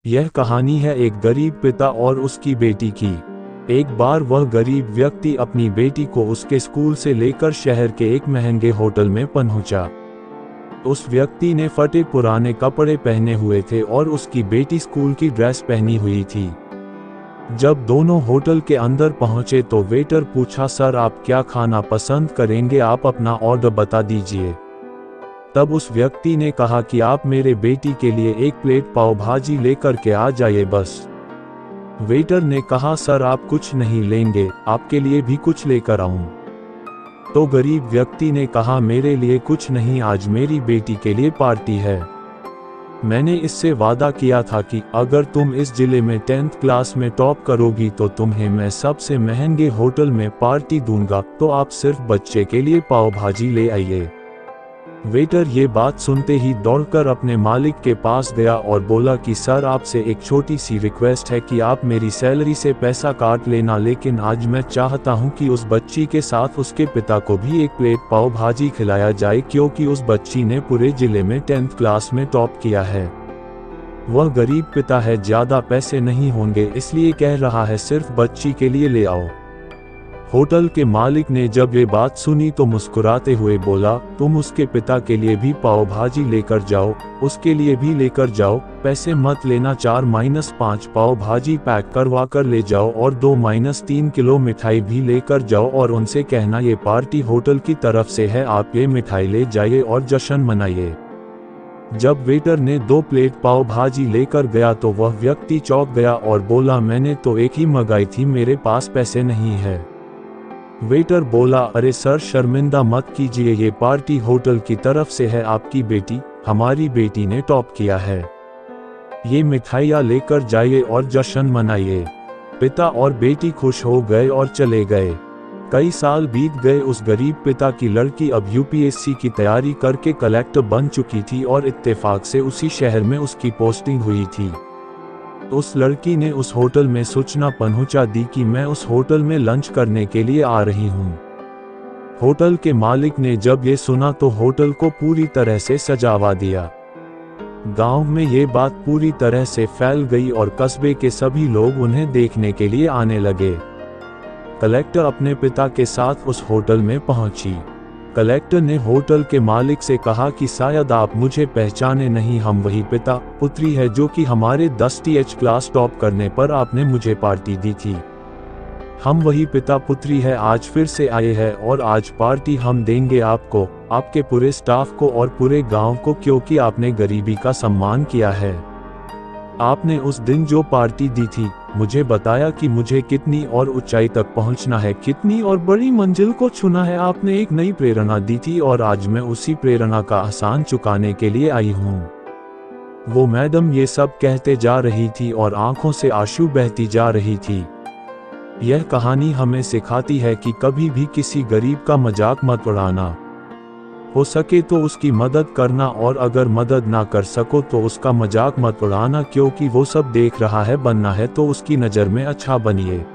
यह कहानी है एक गरीब पिता और उसकी बेटी की। एक बार वह गरीब व्यक्ति अपनी बेटी को उसके स्कूल से लेकर शहर के एक महंगे होटल में पहुंचा। उस व्यक्ति ने फटे पुराने कपड़े पहने हुए थे और उसकी बेटी स्कूल की ड्रेस पहनी हुई थी। जब दोनों होटल के अंदर पहुंचे तो वेटर पूछा, सर आप क्या खाना पसंद करेंगे, आप अपना ऑर्डर बता दीजिए। तब उस व्यक्ति ने कहा कि आप मेरे बेटी के लिए एक प्लेट पाव भाजी लेकर के आ जाइए बस। वेटर ने कहा, सर आप कुछ नहीं लेंगे, आपके लिए भी कुछ लेकर आऊं? तो गरीब व्यक्ति ने कहा, मेरे लिए कुछ नहीं, आज मेरी बेटी के लिए पार्टी है। मैंने इससे वादा किया था कि अगर तुम इस जिले में 10th क्लास में टॉप करोगी तो तुम्हें मैं सबसे महंगे होटल में पार्टी दूंगा, तो आप सिर्फ बच्चे के लिए पाव भाजी ले आइए। वेटर ये बात सुनते ही दौड़कर अपने मालिक के पास गया और बोला कि सर आपसे एक छोटी सी रिक्वेस्ट है कि आप मेरी सैलरी से पैसा काट लेना, लेकिन आज मैं चाहता हूं कि उस बच्ची के साथ उसके पिता को भी एक प्लेट पाव भाजी खिलाया जाए, क्योंकि उस बच्ची ने पूरे जिले में 10th क्लास में टॉप किया है। वह गरीब पिता है, ज्यादा पैसे नहीं होंगे, इसलिए कह रहा है सिर्फ बच्ची के लिए ले आओ। होटल के मालिक ने जब ये बात सुनी तो मुस्कुराते हुए बोला, तुम उसके पिता के लिए भी पाव भाजी लेकर जाओ, उसके लिए भी लेकर जाओ, पैसे मत लेना, 4-5 पाव भाजी पैक करवा कर ले जाओ और 2-3 किलो मिठाई भी लेकर जाओ और उनसे कहना ये पार्टी होटल की तरफ से है, आप ये मिठाई ले जाइए और जश्न मनाइए। जब वेटर ने 2 प्लेट पाव भाजी लेकर गया तो वह व्यक्ति चौंक गया और बोला, मैंने तो एक ही मंगाई थी, मेरे पास पैसे नहीं है। वेटर बोला, अरे सर शर्मिंदा मत कीजिए, ये पार्टी होटल की तरफ से है, आपकी बेटी, हमारी बेटी ने टॉप किया है, ये मिठाइयाँ लेकर जाइए और जश्न मनाइए। पिता और बेटी खुश हो गए और चले गए। कई साल बीत गए। उस गरीब पिता की लड़की अब यूपीएससी की तैयारी करके कलेक्टर बन चुकी थी और इत्तेफाक से उसी शहर में उसकी पोस्टिंग हुई थी। उस लड़की ने उस होटल में सूचना पहुंचा दी कि मैं उस होटल में लंच करने के लिए आ रही हूं। होटल के मालिक ने जब ये सुना तो होटल को पूरी तरह से सजावा दिया। गांव में ये बात पूरी तरह से फैल गई और कस्बे के सभी लोग उन्हें देखने के लिए आने लगे। कलेक्टर अपने पिता के साथ उस होटल में पहुंची। कलेक्टर ने होटल के मालिक से कहा कि शायद आप मुझे पहचाने नहीं, हम वही पिता पुत्री है जो कि हमारे 10th क्लास टॉप करने पर आपने मुझे पार्टी दी थी। हम वही पिता पुत्री है, आज फिर से आए हैं और आज पार्टी हम देंगे आपको, आपके पूरे स्टाफ को और पूरे गांव को, क्योंकि आपने गरीबी का सम्मान किया है। आपने उस दिन जो पार्टी दी थी, मुझे बताया कि मुझे कितनी और ऊंचाई तक पहुंचना है, कितनी और बड़ी मंजिल को छूना है। आपने एक नई प्रेरणा दी थी और आज मैं उसी प्रेरणा का एहसान चुकाने के लिए आई हूं। वो मैडम ये सब कहते जा रही थी और आंखों से आंसू बहती जा रही थी। यह कहानी हमें सिखाती है कि कभी भी किसी गरीब का मजाक मत उड़ाना। हो सके तो उसकी मदद करना और अगर मदद ना कर सको तो उसका मजाक मत उड़ाना, क्योंकि वो सब देख रहा है, बनना है तो उसकी नज़र में अच्छा बनिए।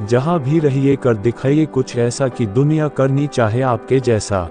जहाँ भी रहिए कर दिखाइए कुछ ऐसा कि दुनिया करनी चाहे आपके जैसा।